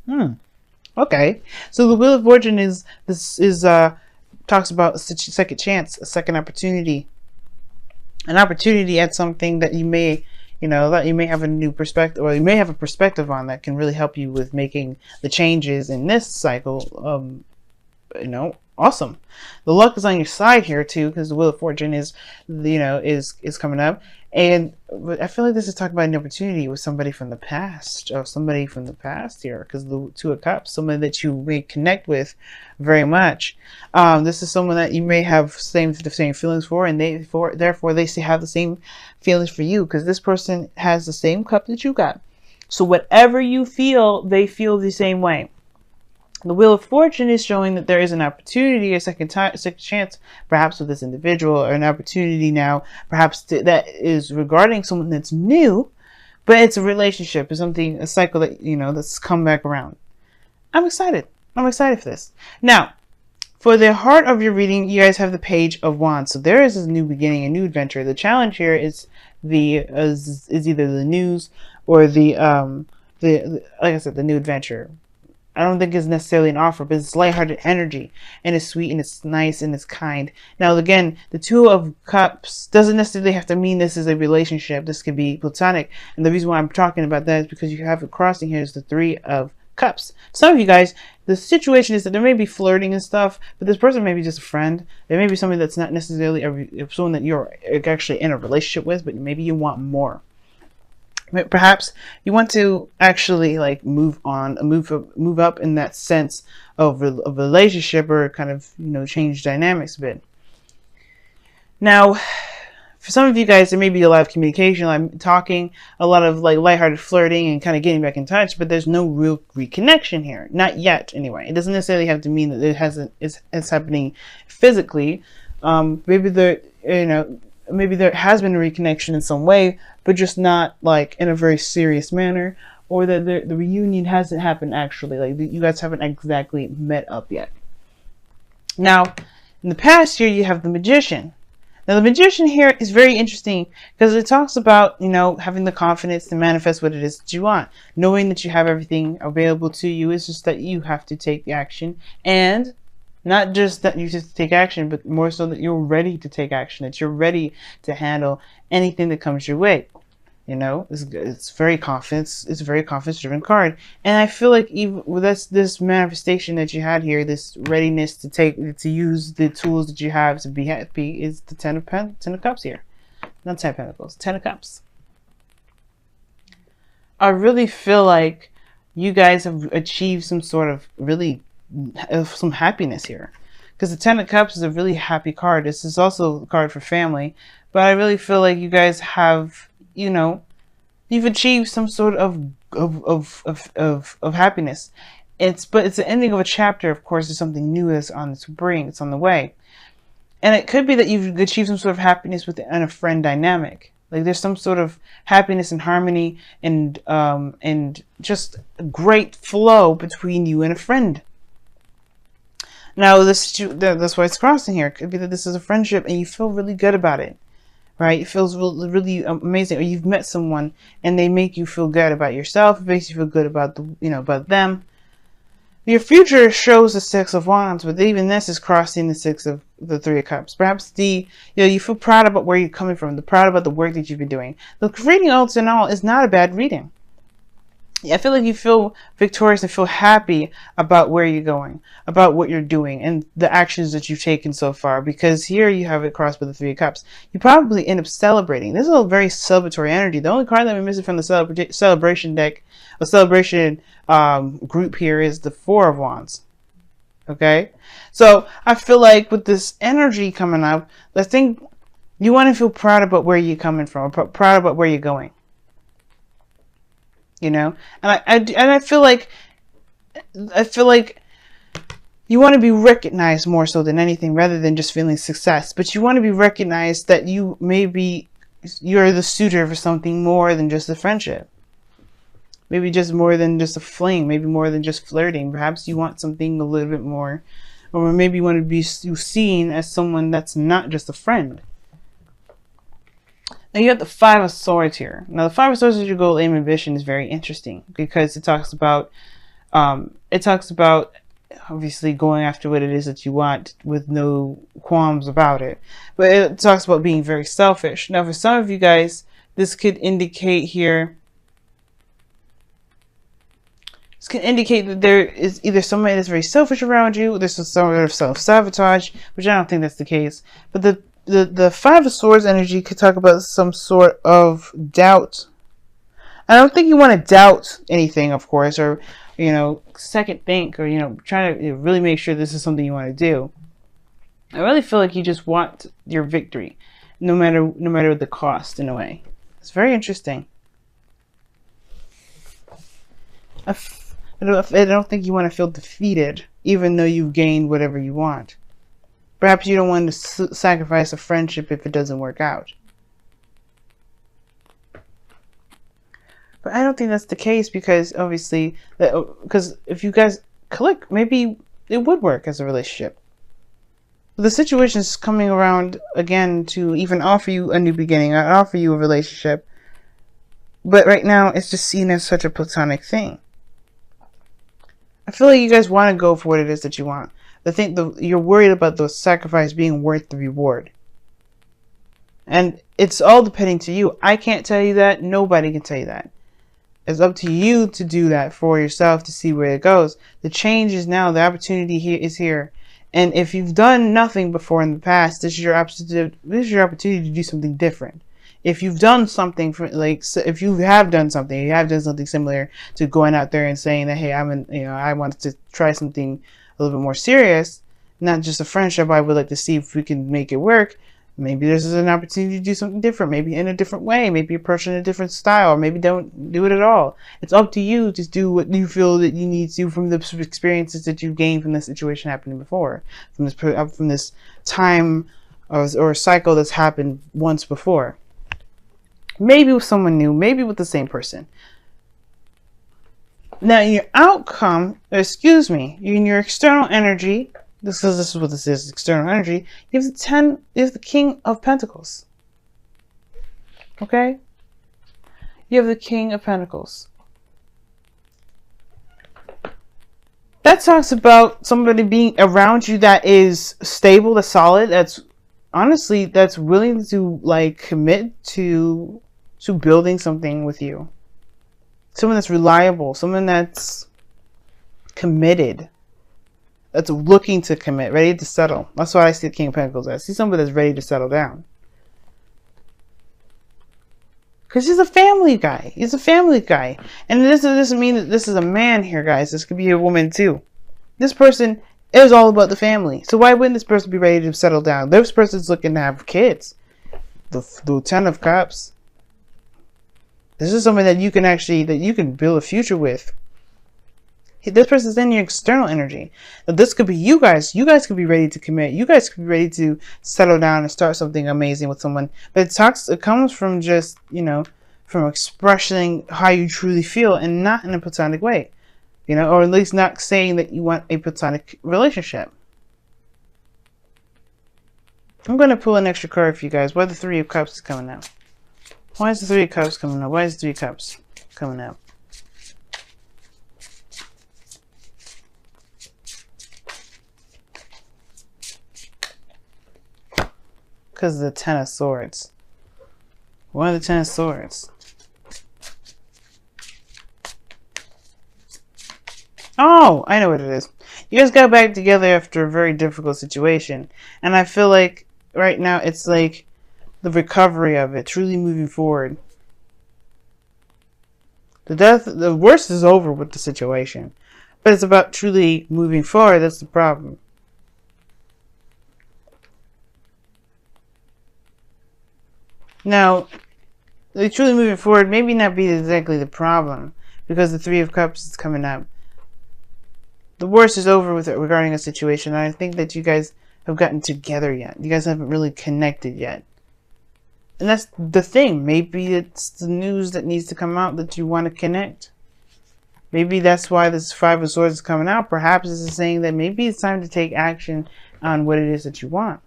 Hmm. Okay. So the Wheel of Fortune is this is talks about a second chance, a second opportunity, an opportunity at something that you may, that you may have a new perspective, or you may have a perspective on that can really help you with making the changes in this cycle. Awesome. The luck is on your side here too, because the Wheel of Fortune is, is coming up, and I feel like this is talking about an opportunity with somebody from the past, or somebody from the past here, because the Two of Cups, someone that you may connect with very much. This is someone that you may have the same feelings for, and therefore they have the same feelings for you, because this person has the same cup that you got. So whatever you feel, they feel the same way. The Wheel of Fortune is showing that there is an opportunity, a second chance, perhaps with this individual, or an opportunity now, perhaps that is regarding someone that's new, but it's a relationship, it's something, a cycle that, that's come back around. I'm excited. I'm excited for this. Now, for the heart of your reading, you guys have the Page of Wands. So there is a new beginning, a new adventure. The challenge here is is either the news or the like I said, the new adventure. I don't think it's necessarily an offer, but it's lighthearted energy, and it's sweet, and it's nice, and it's kind. Now, again, the Two of Cups doesn't necessarily have to mean this is a relationship. This could be platonic, and the reason why I'm talking about that is because you have it crossing here is the Three of Cups. Some of you guys, the situation is that there may be flirting and stuff, but this person may be just a friend. There may be somebody that's not necessarily someone that you're actually in a relationship with, but maybe you want more. Perhaps you want to actually like move up in that sense of a relationship, or kind of change dynamics a bit. Now, for some of you guys, there may be a lot of communication, I'm talking, a lot of like lighthearted flirting and kind of getting back in touch, but there's no real reconnection here, not yet. Anyway, it doesn't necessarily have to mean that it's happening physically. Maybe maybe there has been a reconnection in some way, but just not like in a very serious manner, or that the reunion hasn't happened actually. Like you guys haven't exactly met up yet. Now, in the past year, you have the Magician. Now, the Magician here is very interesting because it talks about, having the confidence to manifest what it is that you want, knowing that you have everything available to you. It's just that you have to take the action, and not just that you just take action, but more so that you're ready to take action, that you're ready to handle anything that comes your way. It's very confidence. It's a very confidence-driven card, and I feel like even with this manifestation that you had here, this readiness to use the tools that you have to be happy, is the Ten of Cups here, not 10 of Pentacles, 10 of Cups. I really feel like you guys have achieved some sort of some happiness here, because the Ten of Cups is a really happy card. This is also a card for family, but I really feel like you guys have, you've achieved some sort of happiness. But it's the ending of a chapter. Of course, there's something new that's on its bring. It's on the way, and it could be that you've achieved some sort of happiness within a friend dynamic. Like there's some sort of happiness and harmony, and just a great flow between you and a friend. Now, that's why it's crossing here. It could be that this is a friendship, and you feel really good about it. Right? It feels really, really amazing. Or you've met someone and they make you feel good about yourself. It makes you feel good about about them. Your future shows the Six of Wands, but even this is crossing the Three of Cups. Perhaps you feel proud about where you're coming from, proud about the work that you've been doing. The reading, all in all, is not a bad reading. I feel like you feel victorious and feel happy about where you're going, about what you're doing, and the actions that you've taken so far. Because here you have it crossed with the Three of Cups. You probably end up celebrating. This is a very celebratory energy. The only card that we're missing from the celebration deck, a celebration group here, is the Four of Wands. Okay? So I feel like with this energy coming up, I think you want to feel proud about where you're coming from, or proud about where you're going. And I feel like you want to be recognized more so than anything, rather than just feeling success. But you want to be recognized that you're the suitor for something more than just a friendship. Maybe just more than just a fling. Maybe more than just flirting. Perhaps you want something a little bit more, or maybe you want to be seen as someone that's not just a friend. Now you have the Five of Swords here. Now the Five of Swords as your goal, aim, and ambition is very interesting, because it talks about It talks about obviously going after what it is that you want with no qualms about it. But it talks about being very selfish. Now, for some of you guys, this could indicate here. This can indicate that there is either somebody that's very selfish around you, there's some sort of self-sabotage, which I don't think that's the case. But the Five of Swords energy could talk about some sort of doubt. I don't think you want to doubt anything, of course, or, you know, second think, or, you know, try to really make sure this is something you want to do. I really feel like you just want your victory, no matter the cost, in a way. It's very interesting. I don't think you want to feel defeated, even though you've gained whatever you want. Perhaps you don't want to sacrifice a friendship if it doesn't work out. But I don't think that's the case, because obviously, because if you guys click, maybe it would work as a relationship. The situation is coming around again to even offer you a new beginning, offer you a relationship. But right now, it's just seen as such a platonic thing. I feel like you guys want to go for what it is that you want. You're worried about the sacrifice being worth the reward. And it's all depending to you. I can't tell you that. Nobody can tell you that. It's up to you to do that for yourself, to see where it goes. The change is now. The opportunity is here. And if you've done nothing before in the past, this is your opportunity to do something different. If you've done something if you have done something similar to going out there and saying that, hey, I want to try something a little bit more serious, not just a friendship. I would like to see if we can make it work. Maybe this is an opportunity to do something different, maybe in a different way, maybe approach it in a different style, or maybe don't do it at all. It's up to you to do what you feel that you need to from the experiences that you've gained from this situation happening before, from this time or cycle that's happened once before. Maybe with someone new, maybe with the same person. Now, in your outcome, in your external energy, this is what this is, external energy, you have the King of Pentacles. Okay? You have the King of Pentacles. That talks about somebody being around you that is stable, that's solid, that's willing to commit to building something with you. Someone that's reliable, someone that's committed, that's looking to commit, ready to settle. That's what I see the King of Pentacles as. I see somebody that's ready to settle down. Because he's a family guy. He's a family guy. And this doesn't mean that this is a man here, guys. This could be a woman too. This person is all about the family. So why wouldn't this person be ready to settle down? This person's looking to have kids. The Ten of Cups. This is something that you can build a future with. This person's in your external energy. Now, this could be you guys. You guys could be ready to commit. You guys could be ready to settle down and start something amazing with someone. But it comes from just, from expressing how you truly feel, and not in a platonic way. Or at least not saying that you want a platonic relationship. I'm going to pull an extra card for you guys. Why the Three of Cups is coming out? Why is the Three of Cups coming out? Why is the Three of Cups coming out? Because of the Ten of Swords. Why the Ten of Swords? Oh, I know what it is. You guys got back together after a very difficult situation. And I feel like right now it's like the recovery of it, truly moving forward. The worst is over with the situation. But it's about truly moving forward. That's the problem. Now, truly moving forward maybe not be exactly the problem, because the Three of Cups is coming up. The worst is over with it regarding a situation. I think that you guys have gotten together yet. You guys haven't really connected yet. And that's the thing. Maybe it's the news that needs to come out that you want to connect. Maybe that's why this Five of Swords is coming out. Perhaps this is saying that maybe it's time to take action on what it is that you want.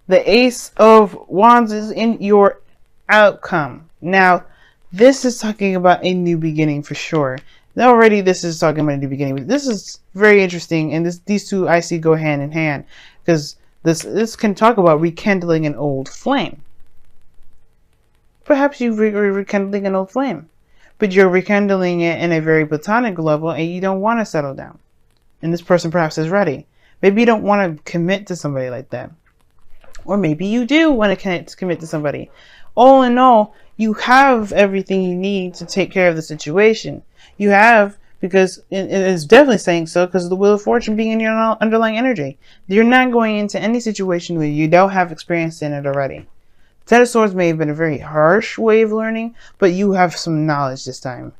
The Ace of Wands is in your outcome. Now, this is talking about a new beginning for sure. Already, this is talking about in the beginning. This is very interesting, and these two I see go hand in hand, because this can talk about rekindling an old flame. Perhaps you're rekindling an old flame, but you're rekindling it in a very platonic level, and you don't want to settle down. And this person perhaps is ready. Maybe you don't want to commit to somebody like that, or maybe you do want to commit to somebody. All in all, you have everything you need to take care of the situation. You have, because it is definitely saying so, because of the Wheel of Fortune being in your underlying energy. You're not going into any situation where you don't have experience in it already. Ten of Swords may have been a very harsh way of learning, but you have some knowledge this time,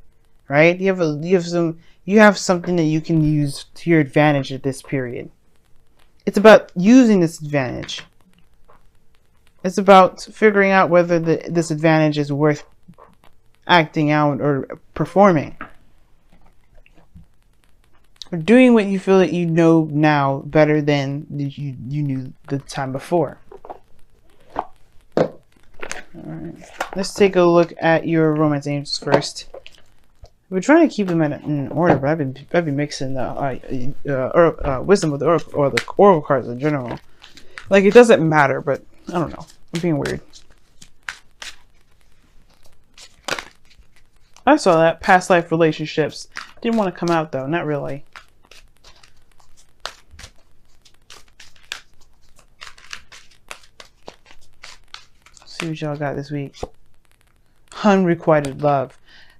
right? You have something that you can use to your advantage at this period. It's about using this advantage. It's about figuring out whether this advantage is worth acting out or performing. Or doing what you feel that you know now better than you knew the time before. Alright, let's take a look at your romance angels first. We're trying to keep them in order, but I've been mixing the wisdom with the oracle, or the oracle cards in general. Like, it doesn't matter, but I don't know. I'm being weird. I saw that. Past life relationships. Didn't want to come out though. Not really. Let's see what y'all got this week. Unrequited love.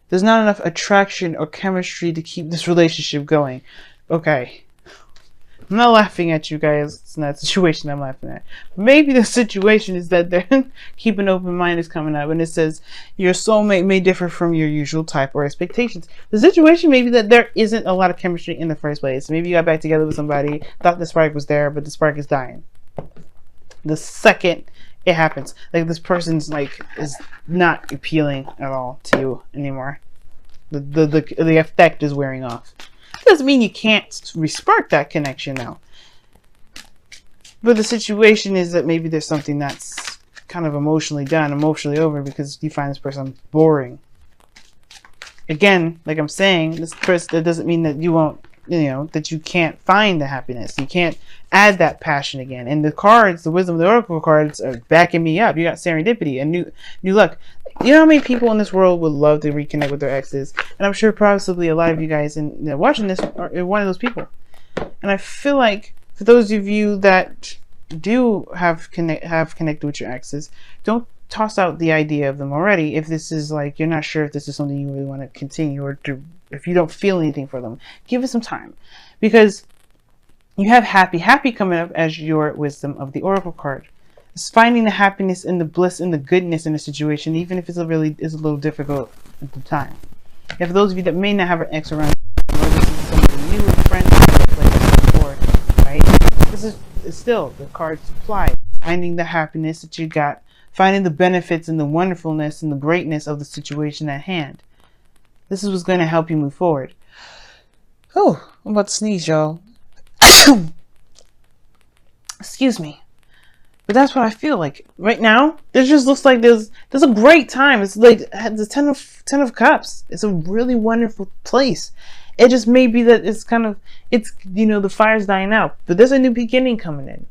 There's not enough attraction or chemistry to keep this relationship going. Okay. I'm not laughing at you guys. It's not a situation I'm laughing at. Maybe the situation is that they're keep an open mind is coming up, and it says your soulmate may differ from your usual type or expectations. The situation may be that there isn't a lot of chemistry in the first place. Maybe you got back together with somebody, thought the spark was there, but the spark is dying. The second it happens, like this person's like is not appealing at all to you anymore. The effect is wearing off. Doesn't mean you can't re-spark that connection now. But the situation is that maybe there's something that's kind of emotionally done, emotionally over, because you find this person boring. Again, like I'm saying, this person, that doesn't mean that you won't, that you can't find the happiness. You can't add that passion again. And the cards, the wisdom of the oracle cards, are backing me up. You got serendipity and new luck. You know how many people in this world would love to reconnect with their exes? And I'm sure possibly a lot of you guys watching this are one of those people. And I feel like for those of you that do have connected with your exes, don't toss out the idea of them already if this is like you're not sure if this is something you really want to continue, or if you don't feel anything for them. Give it some time, because you have happy coming up as your wisdom of the oracle card. It's finding the happiness and the bliss and the goodness in a situation, even if it's a little difficult at the time. And for those of you that may not have an ex around, or this is somebody new, a friend, like this before, right? This is still the cards apply. Finding the happiness that you got, finding the benefits and the wonderfulness and the greatness of the situation at hand. This is what's going to help you move forward. Oh, I'm about to sneeze, y'all. Excuse me. But that's what I feel like right now. It just looks like there's a great time. It's like the ten of cups. It's a really wonderful place. It just may be that it's the fire's dying out, but there's a new beginning coming in.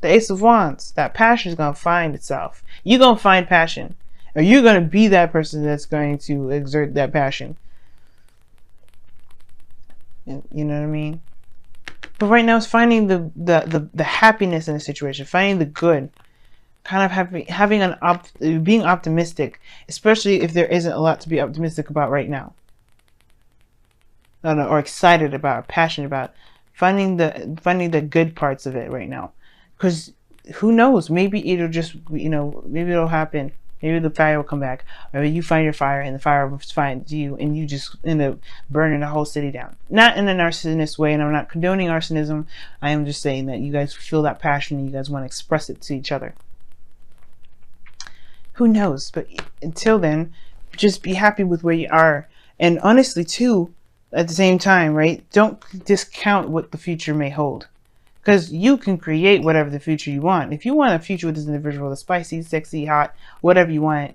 The Ace of Wands. That passion is gonna find itself. You're gonna find passion, or you're gonna be that person that's going to exert that passion. You know what I mean? But right now, it's finding the happiness in the situation, finding the good, kind of being optimistic, especially if there isn't a lot to be optimistic about right now, or excited about, or passionate about. Finding the good parts of it right now, because who knows? Maybe it'll just maybe it'll happen. Maybe the fire will come back, or you find your fire and the fire will find you, and you just end up burning the whole city down. Not in a narcissistic way, and I'm not condoning arsonism. I am just saying that you guys feel that passion and you guys want to express it to each other. Who knows? But until then, just be happy with where you are. And honestly, too, at the same time, right? Don't discount what the future may hold. Because you can create whatever the future you want. If you want a future with this individual that's spicy, sexy, hot, whatever you want,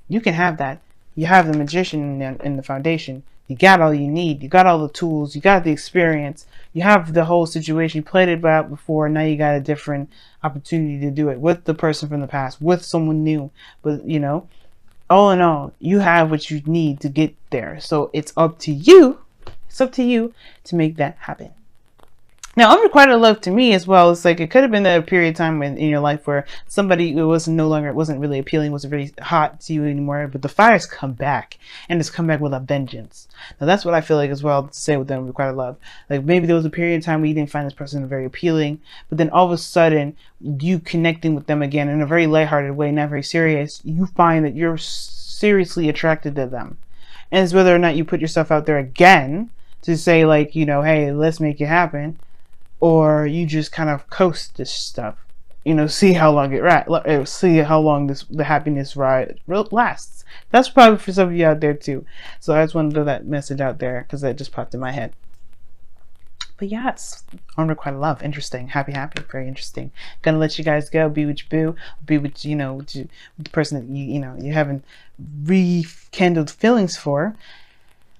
you can have that. you have the magician in the foundation. You got all you need. You got all the tools. You got the experience. You have the whole situation. You played it out before. Now you got a different opportunity to do it with the person from the past, with someone new. But, you know, all in all, you have what you need to get there. So it's up to you. It's up to you to make that happen. Now, unrequited love to me as well, it's like it could have been a period of time in your life where somebody who wasn't really appealing, wasn't really hot to you anymore, but the fire's come back, and it's come back with a vengeance. Now, that's what I feel like as well to say with the unrequited love. Like maybe there was a period of time where you didn't find this person very appealing, but then all of a sudden, you connecting with them again in a very lighthearted way, not very serious, you find that you're seriously attracted to them. And it's whether or not you put yourself out there again to say like, you know, hey, let's make it happen, or you just kind of coast this stuff, you know, see how long see how long the happiness ride lasts. That's probably for some of you out there too. So I just wanted to throw that message out there because that just popped in my head. But yeah, it's unrequited love. Interesting. Happy. Very interesting. Gonna let you guys go. Be with your boo. Be with, you know, with the person that you haven't rekindled feelings for.